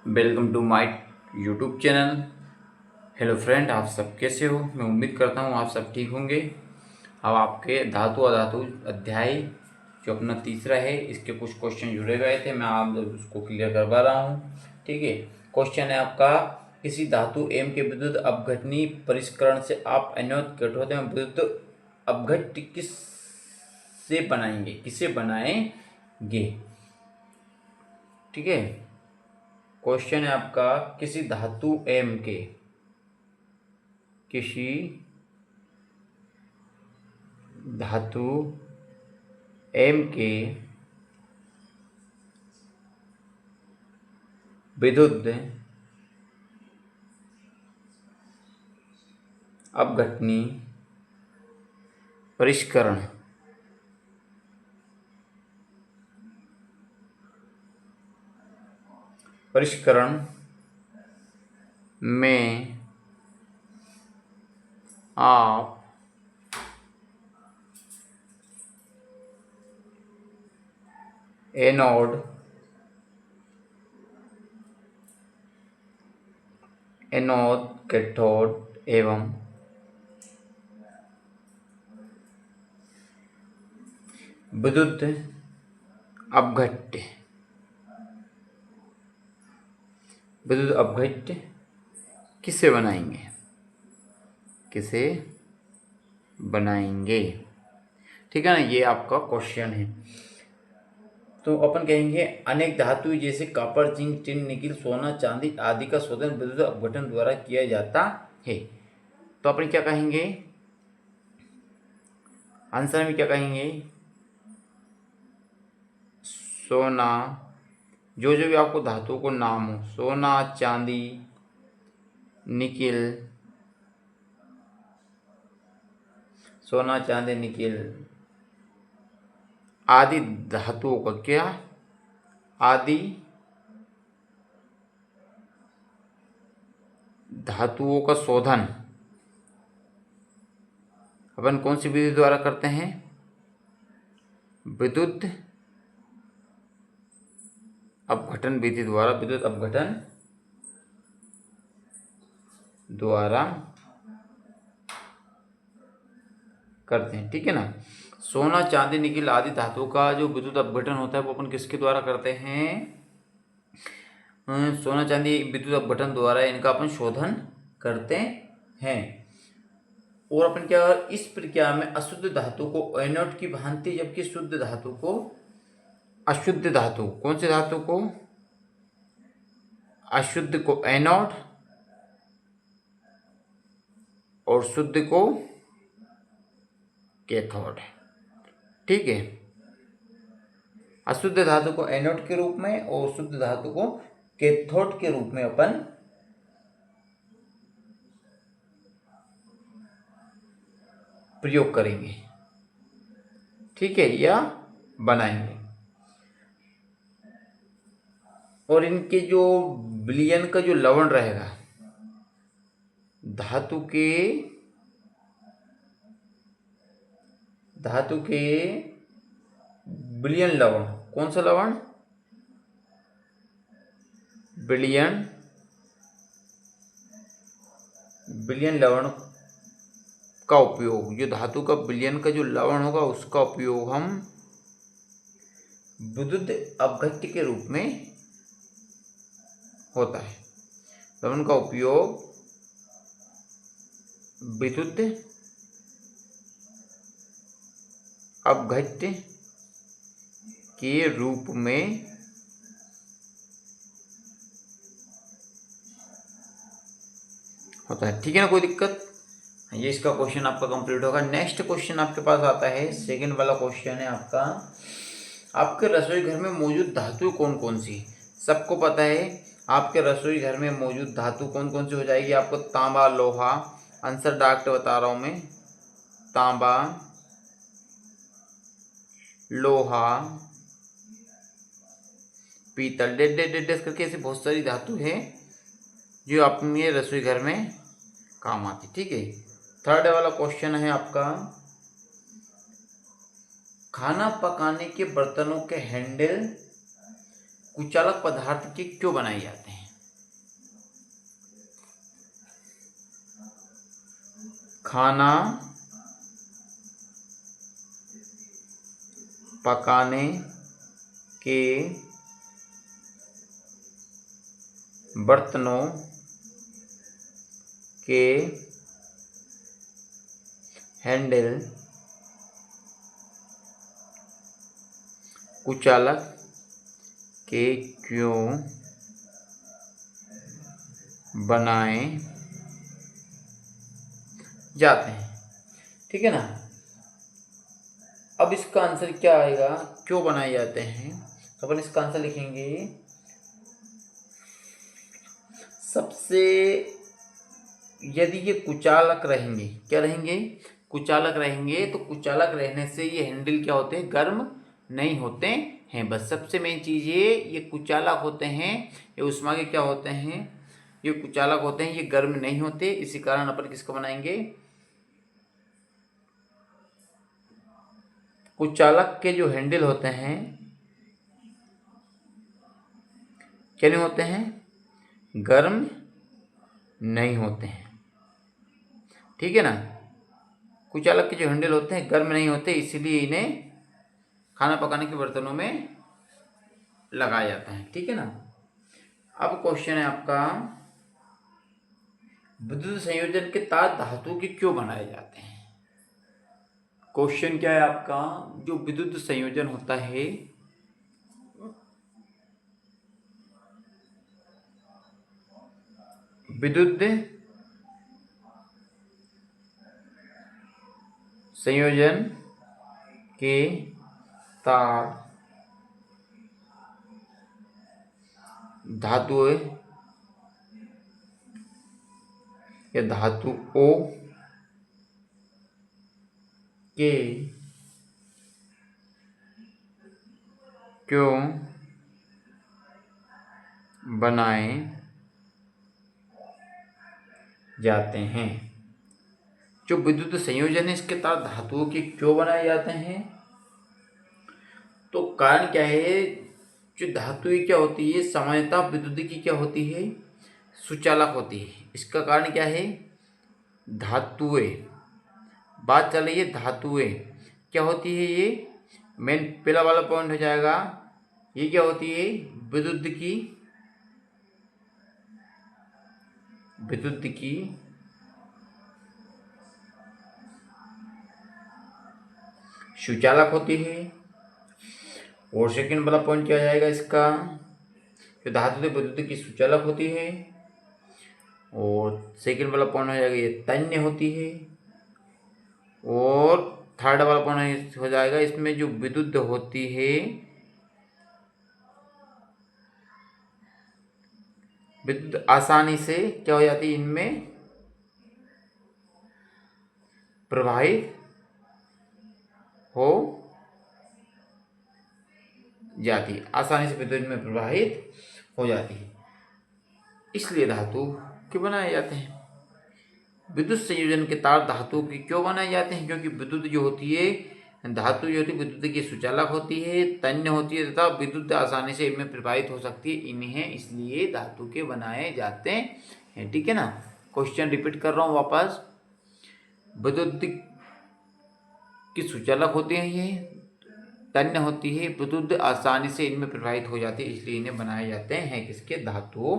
Welcome to my YouTube channel. Hello friend, आप सब कैसे हो? मैं उम्मीद करता हूँ आप सब ठीक होंगे। अब आपके धातु अधातु अध्याय जो अपना तीसरा है, इसके कुछ क्वेश्चन जुड़े गए थे, मैं आप उसको क्लियर करवा रहा हूँ। ठीक है। क्वेश्चन है आपका, किसी धातु एम के विद्युत अपघटनी परिष्करण से आप एनोद कैथोड में विद्युत अपघट्य किसे बनाएंगे? ठीक है। क्वेश्चन है आपका, किसी धातु एम के किसी धातु एम के विद्युत अपघटनी परिष्करण में आप एनोड कैथोड एवं विद्युत अपघट्य किसे बनाएंगे? ठीक है ना, ये आपका क्वेश्चन है। तो अपन कहेंगे, अनेक धातु जैसे कॉपर, जिंक, टिन, निकिल, सोना, चांदी आदि का शोधन विद्युत अपघटन द्वारा किया जाता है। तो अपन क्या कहेंगे? आंसर में क्या कहेंगे? सोना, जो भी आपको धातु को नाम हो, सोना, चांदी, निकिल, आदि धातुओं का क्या? आदि धातुओं का शोधन अपन कौन सी विधि द्वारा करते हैं? विद्युत अपघटन विधि द्वारा, विद्युत अपघटन द्वारा करते हैं। ठीक है ना। सोना, चांदी, निकिल आदि धातुओं का जो विद्युत अपघटन होता है वो अपन किसके द्वारा करते हैं? सोना चांदी विद्युत अपघटन द्वारा इनका अपन शोधन करते हैं। और अपन क्या, इस प्रक्रिया में अशुद्ध धातु को एनोड की भांति, जबकि शुद्ध धातु को अशुद्ध धातु, कौन से धातु को? अशुद्ध को एनोड और शुद्ध को कैथोड। ठीक है। अशुद्ध धातु को एनोड के रूप में और शुद्ध धातु को कैथोड के रूप में अपन प्रयोग करेंगे। ठीक है, या बनाएंगे। और इनके जो विलयन का जो लवण रहेगा, धातु के विलयन लवण, कौन सा लवण? विलयन लवण का उपयोग, जो धातु का विलयन का जो लवण होगा उसका उपयोग हम विद्युत अपघट्य के रूप में होता है। लवण का उपयोग विद्युत अपघट्य के रूप में होता है। ठीक है ना, कोई दिक्कत? ये इसका क्वेश्चन आपका कंप्लीट होगा। नेक्स्ट क्वेश्चन आपके पास आता है, सेकंड वाला क्वेश्चन है आपका, आपके रसोई घर में मौजूद धातु कौन कौन सी? सबको पता है आपके रसोई घर में मौजूद धातु कौन कौन सी हो जाएगी आपको? तांबा, लोहा, आंसर डायरेक्ट बता रहा हूं मैं, तांबा, लोहा, पीतल, डेड करके ऐसी बहुत सारी धातु है जो अपने रसोई घर में काम आती। ठीक है। थर्ड वाला क्वेश्चन है आपका, खाना पकाने के बर्तनों के हैंडल कुचालक पदार्थ के क्यों बनाए जाते हैं? खाना पकाने के बर्तनों के हैंडल कुचालक के क्यों बनाए जाते हैं। ठीक है ना। अब इसका आंसर क्या आएगा, क्यों बनाए जाते हैं, तो अपन इसका आंसर लिखेंगे सबसे, यदि ये कुचालक रहेंगे, क्या रहेंगे, कुचालक रहेंगे, तो कुचालक रहने से ये हैंडल क्या होते हैं, गर्म नहीं होते हैं। बस सबसे मेन चीज़ ये कुचालक होते हैं, ये उष्मा के क्या होते हैं, ये कुचालक होते हैं, ये गर्म नहीं होते। इसी कारण अपन किसको बनाएंगे, कुचालक के जो हैंडल होते हैं क्या नहीं होते हैं, गर्म नहीं होते हैं। ठीक है ना। कुचालक के जो हैंडल होते हैं गर्म नहीं होते, इसीलिए इन्हें खाना पकाने के बर्तनों में लगाया जाता है। ठीक है ना। अब क्वेश्चन है आपका, विद्युत संयोजन के तार धातु के क्यों बनाए जाते हैं। क्वेश्चन क्या है आपका, जो विद्युत संयोजन होता है विद्युत संयोजन के तार धातुओं या धातुओं के क्यों बनाए जाते हैं। जो विद्युत संयोजन है इसके तार धातुओं के क्यों बनाए जाते हैं, तो कारण क्या है, जो धातु क्या होती है सामान्यतः विद्युत की क्या होती है, सुचालक होती है। इसका कारण क्या है, धातुएं, बात चल रही है धातुएं क्या होती है, ये मेन पहला वाला पॉइंट हो जाएगा। ये क्या होती है, विद्युत की सुचालक होती है। और सेकंड वाला पॉइंट क्या जाएगा इसका, जो धातु विद्युत की सुचालक होती है। और सेकंड वाला पॉइंट हो जाएगा ये तन्य होती है। और थर्ड वाला पॉइंट हो जाएगा इसमें जो विद्युत होती है, विद्युत आसानी से क्या हो जाती है, इनमें प्रवाहित हो जाती है, आसानी से विद्युत में प्रवाहित हो जाती है, इसलिए धातु के बनाए जाते हैं। विद्युत संयोजन के तार धातु के क्यों बनाए जाते हैं, क्योंकि विद्युत जो होती है, धातु जो होती है विद्युत की सुचालक होती है, तन्य होती है तथा विद्युत आसानी से इनमें प्रवाहित हो सकती है, इन्हें इसलिए धातु के बनाए जाते हैं। ठीक है ना। क्वेश्चन रिपीट कर रहा हूँ वापस, विद्युत की सुचालक होती है, ये तन्य होती है, विद्युत आसानी से इनमें प्रवाहित हो जाती है, इसलिए इन्हें बनाए जाते हैं किसके, धातुओं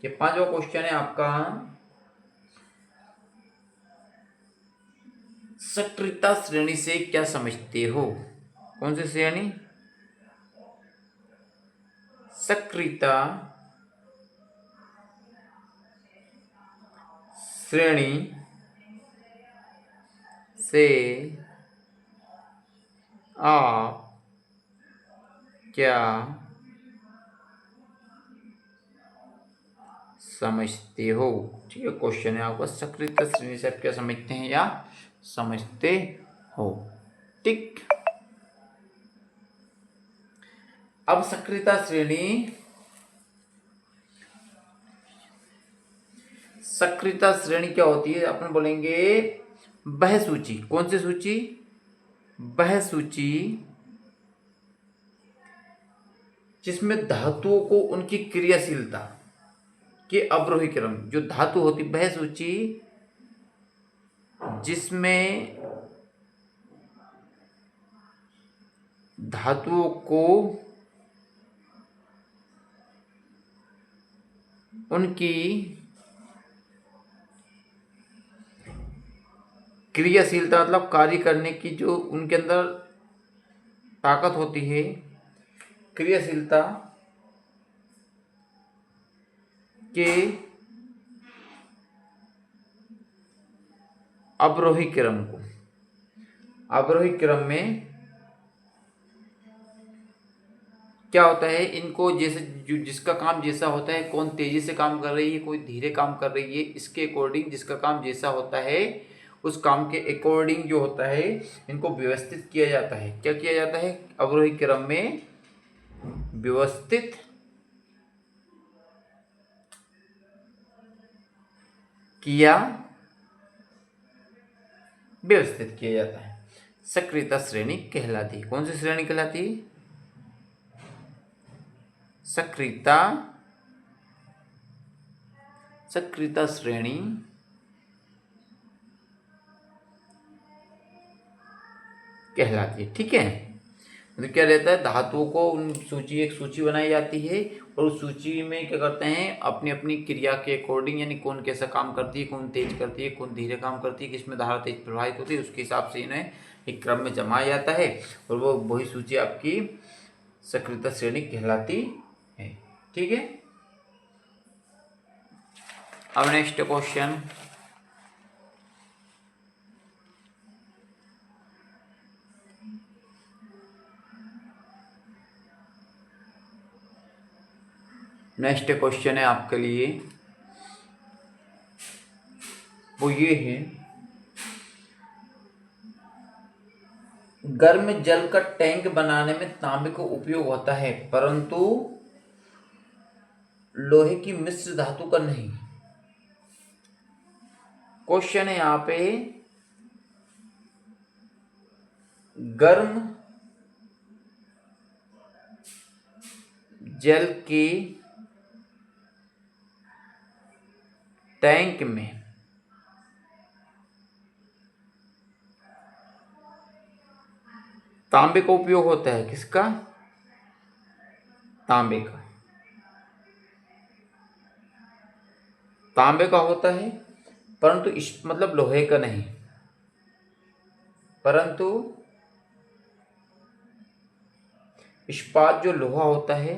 के। पांचवा क्वेश्चन है आपका, सक्रियता श्रेणी से क्या समझते हो। कौन सी श्रेणी, सक्रियता श्रेणी से आप क्या समझते हो। ठीक है, क्वेश्चन है आपका, सक्रियता श्रेणी से आप क्या समझते हैं या समझते हो। ठीक, अब सक्रियता श्रेणी क्या होती है, अपन बोलेंगे वह सूची। कौन सी सूची, वह सूची जिसमें धातुओं को उनकी क्रियाशीलता के अवरोही क्रम, जो धातु होती वह सूची जिसमें धातुओं को उनकी क्रियाशीलता मतलब कार्य करने की जो उनके अंदर ताकत होती है, क्रियाशीलता के अवरोही क्रम में क्या होता है, इनको जैसे जिसका काम जैसा होता है, कौन तेजी से काम कर रही है, कोई धीरे काम कर रही है, इसके अकॉर्डिंग जिसका काम जैसा होता है उस काम के अकॉर्डिंग जो होता है इनको व्यवस्थित किया जाता है। क्या किया जाता है? अवरोही क्रम में व्यवस्थित किया जाता है। सक्रियता श्रेणी कहलाती है। कौन सी श्रेणी कहलाती है? सक्रियता श्रेणी कहलाती है। ठीक है, तो क्या रहता है, धातुओं को एक सूची बनाई जाती है और उस सूची में क्या करते हैं, अपनी अपनी क्रिया के अकॉर्डिंग, यानी कौन कैसा काम करती है, कौन तेज करती है, कौन धीरे काम करती है, किसमें धारा तेज प्रवाहित होती है, उसके हिसाब से इन्हें एक क्रम में जमाया जाता है और वो वही सूची आपकी सक्रियता श्रेणी कहलाती है। ठीक है, अब नेक्स्ट क्वेश्चन, है आपके लिए, वो ये है, गर्म जल का टैंक बनाने में तांबे का उपयोग होता है परंतु लोहे की मिश्र धातु का नहीं। क्वेश्चन है यहाँ पे, गर्म जल के टैंक में तांबे का उपयोग होता है। किसका? तांबे का। तांबे का होता है परंतु इस मतलब लोहे का नहीं, परंतु इस्पात जो लोहा होता है,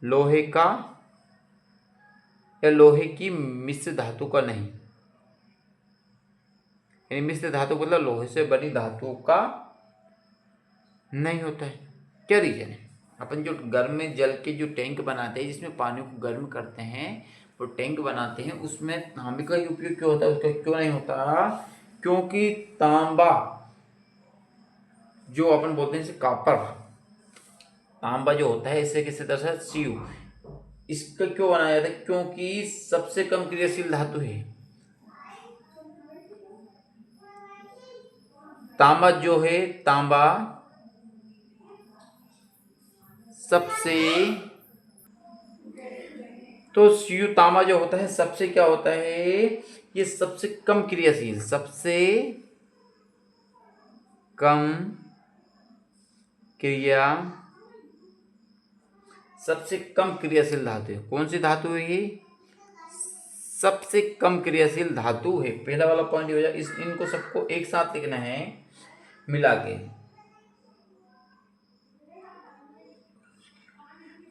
लोहे का या लोहे की मिश्र धातु का नहीं, यानी मिश्र धातु मतलब लोहे से बनी धातु का नहीं होता है। क्या रीजन है? अपन जो गर्म जल के जो टैंक बनाते हैं जिसमें पानी को गर्म करते हैं, वो टैंक बनाते हैं, उसमें तांबे का ही उपयोग क्यों होता है? उसका क्यों नहीं होता? क्योंकि तांबा जो अपन बोलते हैं इसे कॉपर, तांबा जो होता है इसे किसी तरह से सीयू, इसका क्यों बनाया जाता है? क्योंकि सबसे कम क्रियाशील धातु है तांबा। जो है तांबा सबसे, तो सीयू तांबा जो होता है सबसे क्या होता है, ये सबसे कम क्रियाशील, सबसे कम क्रियाशील धातु है। कौन सी धातु है ये? सबसे कम क्रियाशील धातु है। पहला वाला पॉइंट हो जाए, इनको सबको एक साथ लिखना है मिला के।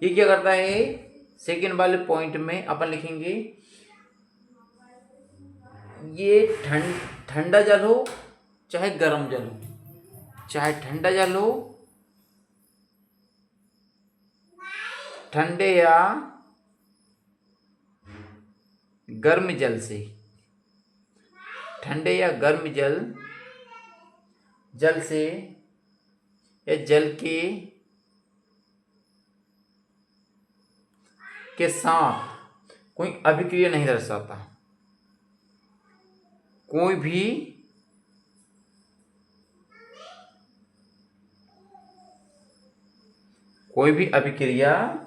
ये क्या करता है, सेकेंड वाले पॉइंट में अपन लिखेंगे, ये ठंडा जल हो चाहे गर्म जल हो, चाहे ठंडा जल हो, ठंडे या गर्म जल से, ठंडे या गर्म जल से या जल के साथ कोई अभिक्रिया नहीं दर्शाता, कोई भी अभिक्रिया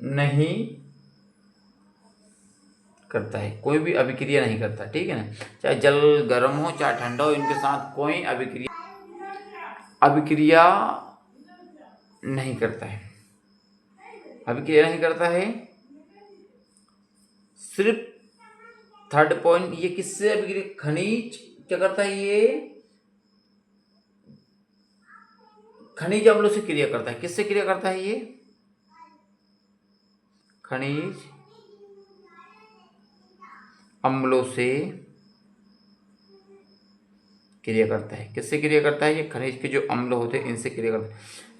नहीं करता है, कोई भी अभिक्रिया नहीं करता, ठीक है ना। चाहे जल गर्म हो चाहे ठंडा हो, इनके साथ कोई अभिक्रिया नहीं करता है, अभिक्रिया नहीं करता है। सिर्फ थर्ड पॉइंट, ये किससे अभिक्रिया, खनिज क्या करता है, ये खनिज अम्लों से क्रिया करता है। किससे क्रिया करता है ये, खनिज अम्लों से क्रिया करता है। किससे क्रिया करता है, ये खनिज के जो अम्ल होते हैं इनसे क्रिया करता है।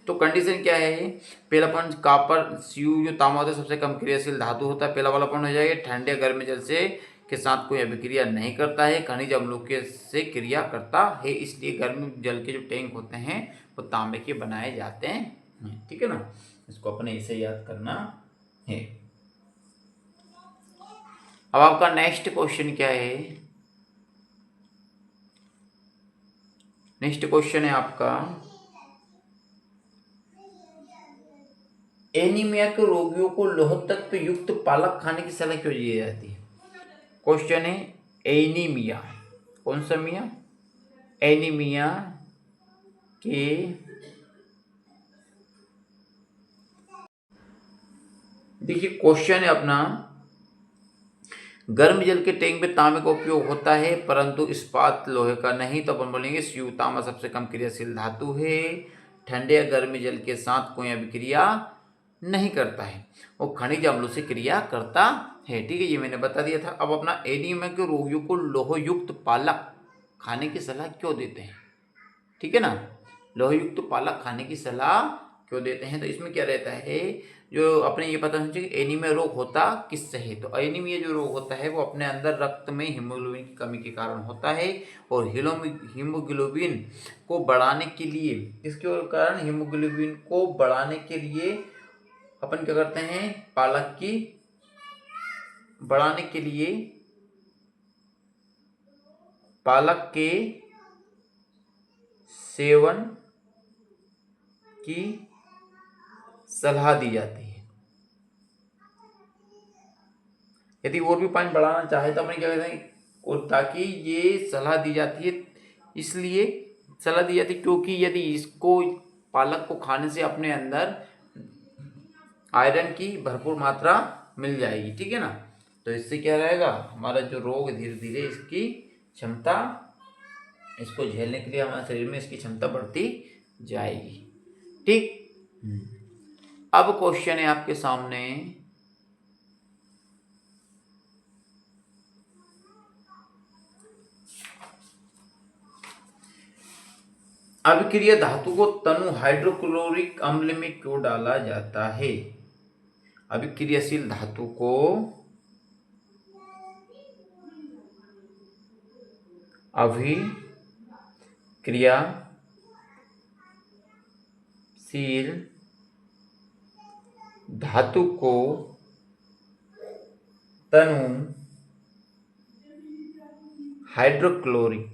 तो कंडीशन क्या है, ये पहला पॉइंट कापर Cu जो तांबा होता है सबसे कम क्रियाशील धातु होता है, पहला वाला पॉइंट हो जाएगा। ठंडे गर्म जल से के साथ कोई अभिक्रिया नहीं करता है, खनिज अम्लों के से क्रिया करता है, इसलिए गर्म जल के जो टैंक होते हैं वो तांबे के बनाए जाते हैं, ठीक है ना। इसको अपने इसे याद करना है। अब आपका नेक्स्ट क्वेश्चन क्या है, नेक्स्ट क्वेश्चन है आपका, एनीमिया के रोगियों को लौह तत्व युक्त पालक खाने की सलाह क्यों दी जाती है। क्वेश्चन है एनीमिया, कौन सा मिया, एनीमिया के देखिए क्वेश्चन है अपना, गर्म जल के टैंक में तांबे का उपयोग होता है परंतु इस्पात लोहे का नहीं, तो अपन बोलेंगे Cu तांबा सबसे कम क्रियाशील धातु है, ठंडे या गर्म जल के साथ कोई अभिक्रिया नहीं करता है, वो खनिज अम्लों से क्रिया करता है, ठीक है, ये मैंने बता दिया था। अब अपना एनीमिया के रोगियों को लोह युक्त पालक खाने की सलाह क्यों देते हैं, ठीक है ना, लोह युक्त पालक खाने की सलाह क्यों देते हैं। तो इसमें क्या रहता है, जो अपने ये पता होना चाहिए कि एनीमिया रोग होता किससे है। तो एनीमिया जो रोग होता है वो अपने अंदर रक्त में हीमोग्लोबिन की कमी के कारण होता है, और हीमोग्लोबिन को बढ़ाने के लिए, इसके कारण हीमोग्लोबिन को बढ़ाने के लिए अपन क्या करते हैं, पालक की बढ़ाने के लिए पालक के सेवन की सलाह दी जाती है। यदि और भी पानी बढ़ाना चाहे तो अपन क्या कहते हैं, और ताकि ये सलाह दी जाती है, इसलिए सलाह दी जाती है क्योंकि यदि इसको पालक को खाने से अपने अंदर आयरन की भरपूर मात्रा मिल जाएगी, ठीक है ना। तो इससे क्या रहेगा, हमारा जो रोग धीरे धीरे इसकी क्षमता, इसको झेलने के लिए हमारे शरीर में इसकी क्षमता बढ़ती जाएगी, ठीक। अब क्वेश्चन है आपके सामने, अभिक्रिया धातु को तनु हाइड्रोक्लोरिक अम्ल में क्यों डाला जाता है। अभिक्रियाशील धातु को अभिक्रियाशील धातु को तनु हाइड्रोक्लोरिक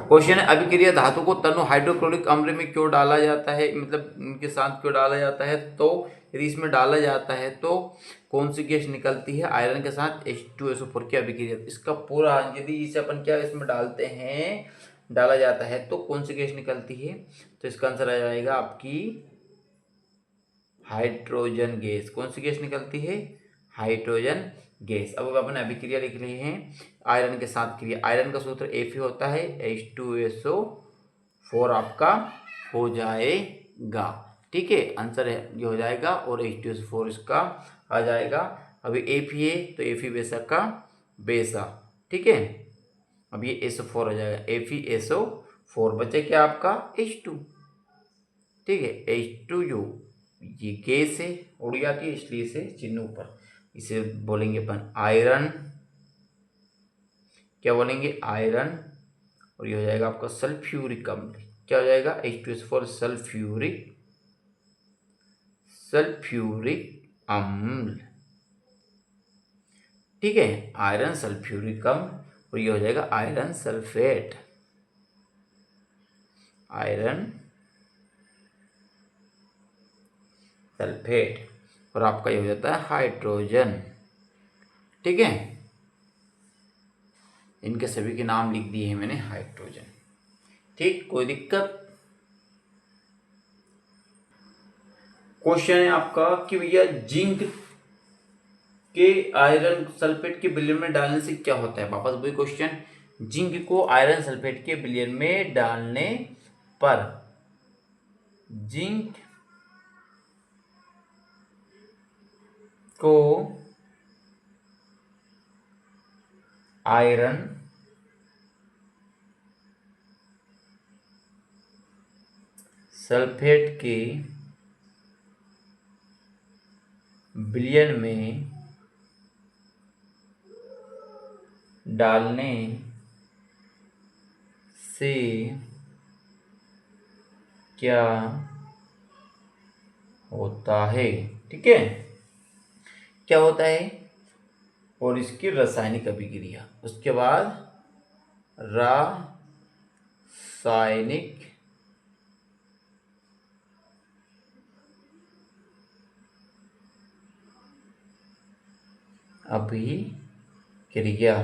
क्वेश्चन है, अभिक्रिया धातु को तनु हाइड्रोक्लोरिक अम्ल में क्यों डाला जाता है, मतलब इनके साथ क्यों डाला जाता है। तो यदि इसमें डाला जाता है तो कौन सी गैस निकलती है, आयरन के साथ H2SO4 की अभिक्रिया। इसका पूरा, यदि इसे अपन क्या इसमें डालते हैं, डाला जाता है तो कौन सी गैस निकलती है, तो इसका आंसर आ जाएगा आपकी हाइड्रोजन गैस। कौन सी गैस निकलती है, हाइड्रोजन गैस। अब अपन अभिक्रिया लिख रहे हैं आयरन के साथ क्रिया, आयरन का सूत्र Fe होता है, H2SO4 आपका हो जाएगा, ठीक है, आंसर है ये हो जाएगा, और H2SO4 इसका आ जाएगा। अभी Fe है तो Fe बेसा का बेसा, ठीक है, अब ये SO4 हो जाएगा, FeSO4 बचे क्या आपका H2, ठीक है, H2U ये गैस है, उड़ जाती है इसलिए इसे चिन्ह ऊपर, इसे बोलेंगे अपन आयरन, क्या बोलेंगे आयरन, और ये हो जाएगा आपका सल्फ्यूरिक अम्ल, क्या हो जाएगा H2SO4 सल्फ्यूरिक अम्ल, ठीक है, आयरन सल्फ्यूरिक अम्ल, और ये हो जाएगा आयरन सल्फेट, आयरन सल्फेट, और आपका ये हो जाता है हाइड्रोजन। ठीक है, इनके सभी के नाम लिख दिए हैं मैंने हाइड्रोजन। ठीक, कोई दिक्कत? क्वेश्चन है आपका कि भैया जिंक के आयरन सल्फेट के विलयन में डालने से क्या होता है। वापस वही क्वेश्चन, जिंक को आयरन सल्फेट के विलयन में डालने पर जिंक को आयरन सल्फेट के विलयन में डालने से क्या होता है। ठीक है, क्या होता है और इसकी रासायनिक अभिक्रिया, उसके बाद रासायनिक अभिक्रिया,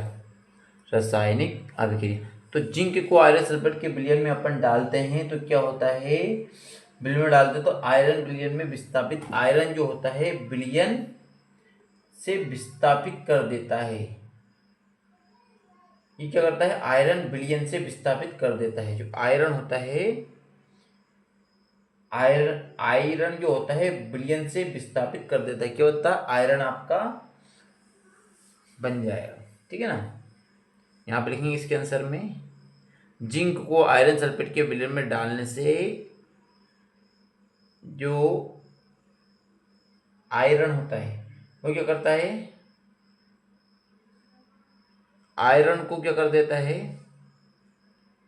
रासायनिक अभिक्रिया। तो जिंक को आयरन सल्फेट के विलयन में अपन डालते हैं तो क्या होता है, विलयन में डालते हैं तो आयरन विलयन में विस्थापित, आयरन जो होता है विलयन से विस्थापित कर देता है। ये क्या करता है, आयरन विलयन से विस्थापित कर देता है। जो आयरन होता है, आयरन जो होता है विलयन से विस्थापित कर देता है। क्या होता है, आयरन आपका बन जाएगा। ठीक है ना, यहाँ पे लिखेंगे इसके आंसर में, जिंक को आयरन सल्फेट के विलयन में डालने से जो आयरन होता है वो क्या करता है, आयरन को क्या कर देता है,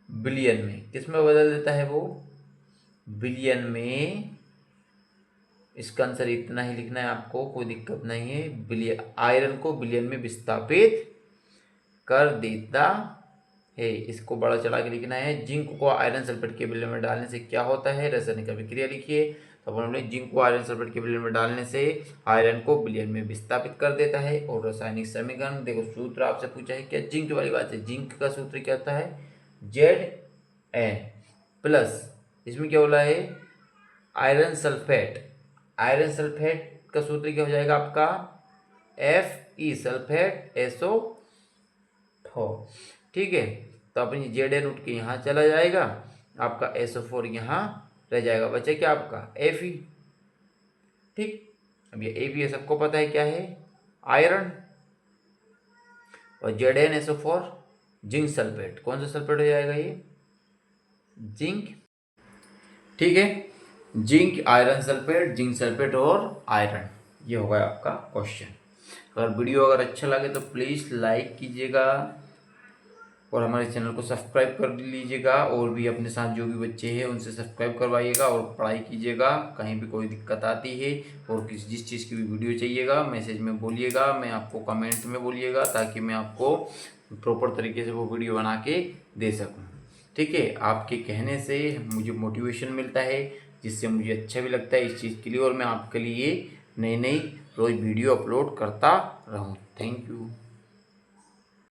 विलयन में, किसमें बदल देता है वो, विलयन में। इसका आंसर इतना ही लिखना है आपको, कोई दिक्कत नहीं है। विलयन, आयरन को विलयन में विस्थापित कर देता है। इसको बड़ा चढ़ा के लिखना है, जिंक को आयरन सल्फेट के विलयन में डालने से क्या होता है, रासायनिक अभिक्रिया लिखिए। तो अपन बोले जिंक को आयरन सल्फेट के विलयन में डालने से आयरन को विलयन में विस्थापित कर देता है। और रासायनिक समीकरण देखो, सूत्र आपसे पूछा है क्या, जिंक वाली बात है, जिंक का सूत्र क्या होता है, Zn प्लस, इसमें क्या बोला है, आयरन सल्फेट, आयरन सल्फेट का सूत्र क्या हो जाएगा आपका, Fe सल्फेट SO4। ठीक है, तो अपनी Zn उठ के यहाँ चला जाएगा, आपका SO4 यहाँ रह जाएगा, बचा क्या आपका Fe। ठीक, अब ये Fe सबको पता है क्या है, आयरन, और ZnSO4 जिंक सल्फेट, कौन सा सल्फेट हो जाएगा ये, जिंक। ठीक है, zinc iron sulphate, zinc sulphate और आयरन, ये होगा आपका क्वेश्चन। अगर वीडियो अगर अच्छा लगे तो प्लीज़ लाइक कीजिएगा और हमारे चैनल को सब्सक्राइब कर लीजिएगा, और भी अपने साथ जो भी बच्चे हैं उनसे सब्सक्राइब करवाइएगा और पढ़ाई कीजिएगा। कहीं भी कोई दिक्कत आती है और जिस चीज़ की भी वीडियो चाहिएगा मैसेज में बोलिएगा, मैं आपको कमेंट में बोलिएगा, ताकि मैं आपको प्रॉपर तरीके से वो वीडियो बना के दे सकूँ। ठीक है, आपके कहने से मुझे मोटिवेशन मिलता है, जिससे मुझे अच्छा भी लगता है इस चीज़ के लिए, और मैं आपके लिए नई नई रोज़ वीडियो अपलोड करता रहूँ। Thank you.